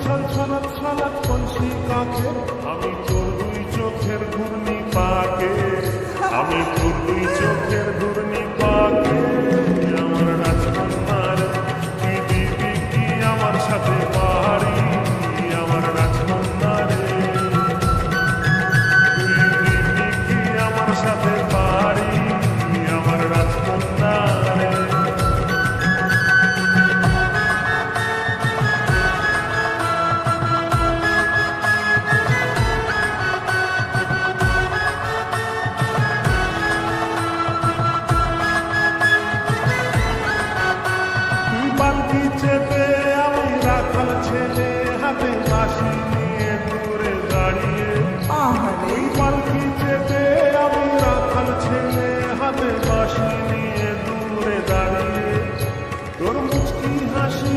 ছল ছলক ছলক কলসি কাকে, আমি তোর দুই চোখের ঘূর্ণি পাকে, আমি তোর দুই চোখের ঘূর্ণি পাকে। আমার রাজকন্যার কি দিবি কি আমার সাথে পাহাড়ি, আমার রাজকন্যার তুই দিবি কি আমার সাথে পাহাড়ি, আমার রাজকন্যার। পালকি চেপে আমি রাখাল ছেলে, হাতে বাঁশি নিয়ে দূরে দাঁড়িয়ে। আহারে পালকি চেপে আমি রাখাল ছেলে, হাতে বাঁশি নিয়ে দূরে দাঁড়িয়ে। তোর মুচকি হাসি